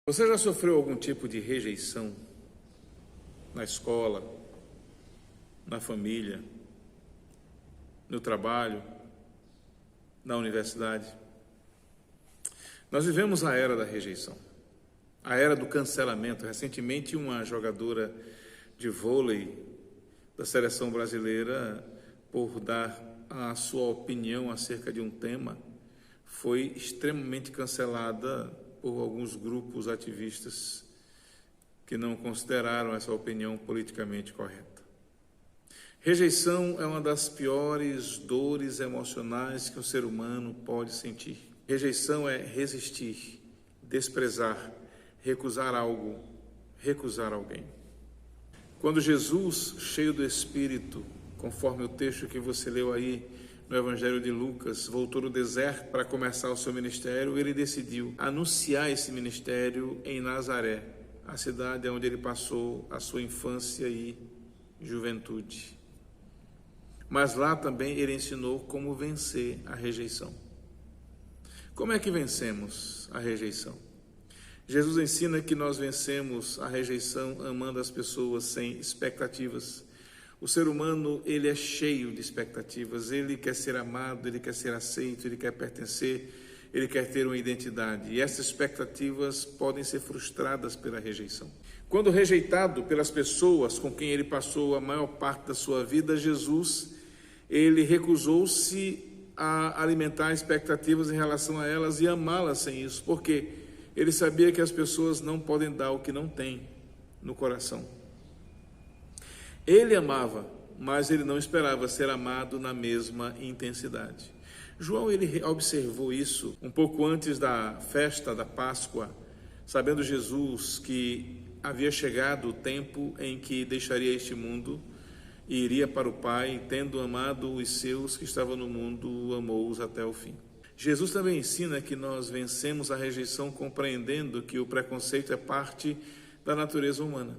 Você já sofreu algum tipo de rejeição na escola, na família, no trabalho, na universidade? Nós vivemos a era da rejeição, a era do cancelamento. Recentemente, uma jogadora de vôlei da seleção brasileira, por dar a sua opinião acerca de um tema, foi extremamente cancelada por alguns grupos ativistas que não consideraram essa opinião politicamente correta. Rejeição é uma das piores dores emocionais que um ser humano pode sentir. Rejeição é resistir, desprezar, recusar algo, recusar alguém. Quando Jesus, cheio do Espírito, conforme o texto que você leu aí no Evangelho de Lucas, voltou no deserto para começar o seu ministério, ele decidiu anunciar esse ministério em Nazaré, a cidade onde ele passou a sua infância e juventude. Mas lá também ele ensinou como vencer a rejeição. Como é que vencemos a rejeição? Jesus ensina que nós vencemos a rejeição amando as pessoas sem expectativas. O ser humano, ele é cheio de expectativas, ele quer ser amado, ele quer ser aceito, ele quer pertencer, ele quer ter uma identidade. E essas expectativas podem ser frustradas pela rejeição. Quando rejeitado pelas pessoas com quem ele passou a maior parte da sua vida, Jesus, ele recusou-se a alimentar expectativas em relação a elas e amá-las sem isso, porque ele sabia que as pessoas não podem dar o que não têm no coração. Ele amava, mas ele não esperava ser amado na mesma intensidade. João, ele observou isso um pouco antes da festa da Páscoa, sabendo Jesus que havia chegado o tempo em que deixaria este mundo e iria para o Pai, tendo amado os seus que estavam no mundo, amou-os até o fim. Jesus também ensina que nós vencemos a rejeição compreendendo que o preconceito é parte da natureza humana.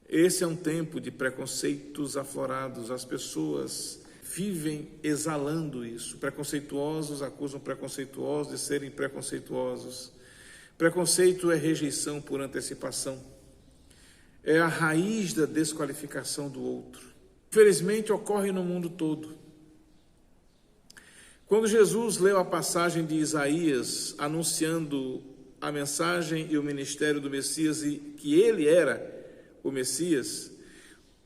Esse é um tempo de preconceitos aflorados, as pessoas vivem exalando isso. Preconceituosos acusam preconceituosos de serem preconceituosos. Preconceito é rejeição por antecipação. É a raiz da desqualificação do outro. Infelizmente, ocorre no mundo todo. Quando Jesus leu a passagem de Isaías anunciando a mensagem e o ministério do Messias e que ele era o Messias,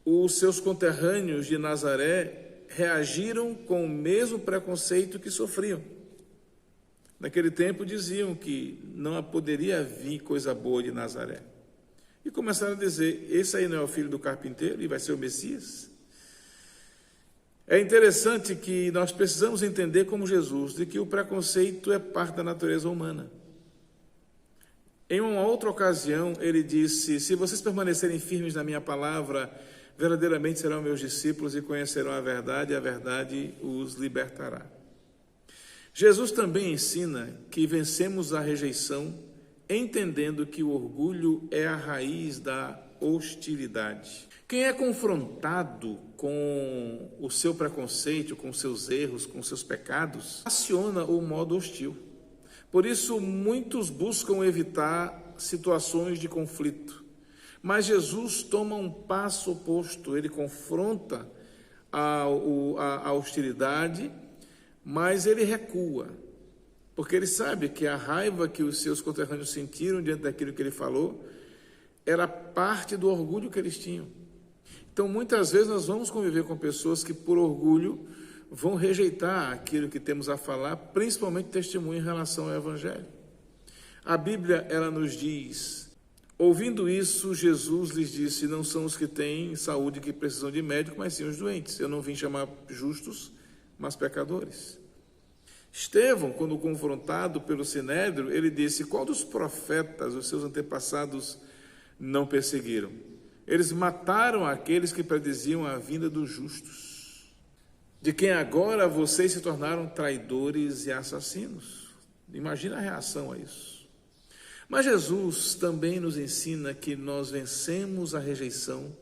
os seus conterrâneos de Nazaré reagiram com o mesmo preconceito que sofriam. Naquele tempo diziam que não poderia vir coisa boa de Nazaré. E começaram a dizer, esse aí não é o filho do carpinteiro e vai ser o Messias? É interessante que nós precisamos entender como Jesus, de que o preconceito é parte da natureza humana. Em uma outra ocasião, ele disse, se vocês permanecerem firmes na minha palavra, verdadeiramente serão meus discípulos e conhecerão a verdade os libertará. Jesus também ensina que vencemos a rejeição, entendendo que o orgulho é a raiz da hostilidade. Quem é confrontado com o seu preconceito, com seus erros, com seus pecados, aciona o modo hostil. Por isso, muitos buscam evitar situações de conflito. Mas Jesus toma um passo oposto, ele confronta a hostilidade, mas ele recua, porque ele sabe que a raiva que os seus conterrâneos sentiram diante daquilo que ele falou era parte do orgulho que eles tinham. Então, muitas vezes nós vamos conviver com pessoas que, por orgulho, vão rejeitar aquilo que temos a falar, principalmente testemunho em relação ao Evangelho. A Bíblia, ela nos diz, ouvindo isso, Jesus lhes disse, não são os que têm saúde que precisam de médico, mas sim os doentes. Eu não vim chamar justos, mas pecadores. Estevão, quando confrontado pelo Sinédrio, ele disse, qual dos profetas os seus antepassados não perseguiram? Eles mataram aqueles que prediziam a vinda dos justos, de quem agora vocês se tornaram traidores e assassinos. Imagina a reação a isso. Mas Jesus também nos ensina que nós vencemos a rejeição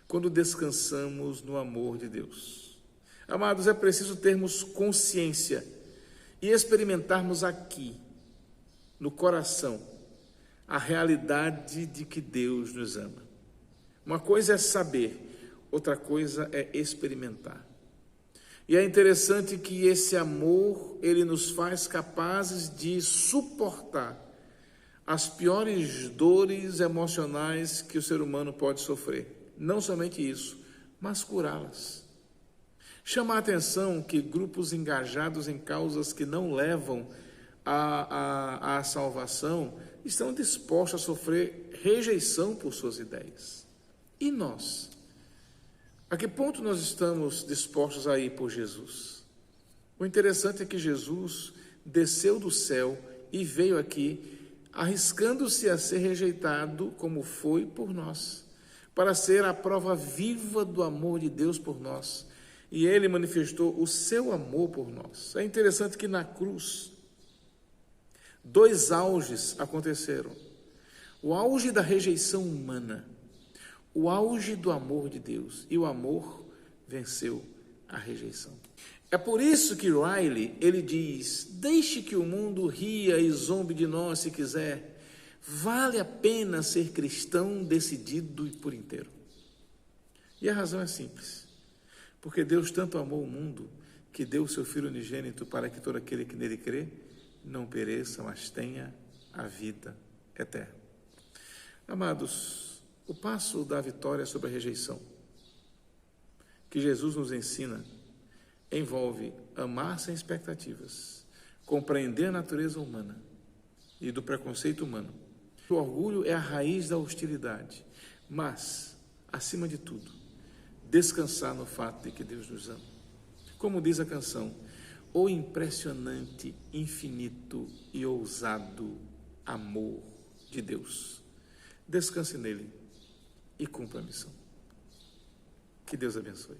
quando descansamos no amor de Deus. Amados, é preciso termos consciência e experimentarmos aqui, no coração, a realidade de que Deus nos ama. Uma coisa é saber, outra coisa é experimentar. E é interessante que esse amor, ele nos faz capazes de suportar as piores dores emocionais que o ser humano pode sofrer. Não somente isso, mas curá-las. Chama a atenção que grupos engajados em causas que não levam à salvação estão dispostos a sofrer rejeição por suas ideias. E nós? A que ponto nós estamos dispostos a ir por Jesus? O interessante é que Jesus desceu do céu e veio aqui, arriscando-se a ser rejeitado como foi por nós, para ser a prova viva do amor de Deus por nós. E ele manifestou o seu amor por nós. É interessante que na cruz, dois auges aconteceram. O auge da rejeição humana, o auge do amor de Deus, e o amor venceu a rejeição. É por isso que Riley, ele diz: deixe que o mundo ria e zombe de nós se quiser, vale a pena ser cristão decidido e por inteiro. E a razão é simples, porque Deus tanto amou o mundo, que deu o seu Filho unigênito para que todo aquele que nele crê, não pereça, mas tenha a vida eterna. Amados, o passo da vitória sobre a rejeição, que Jesus nos ensina, envolve amar sem expectativas, compreender a natureza humana e do preconceito humano. O orgulho é a raiz da hostilidade, mas, acima de tudo, descansar no fato de que Deus nos ama. Como diz a canção, o impressionante, infinito e ousado amor de Deus. Descanse nele e cumpra a missão. Que Deus abençoe.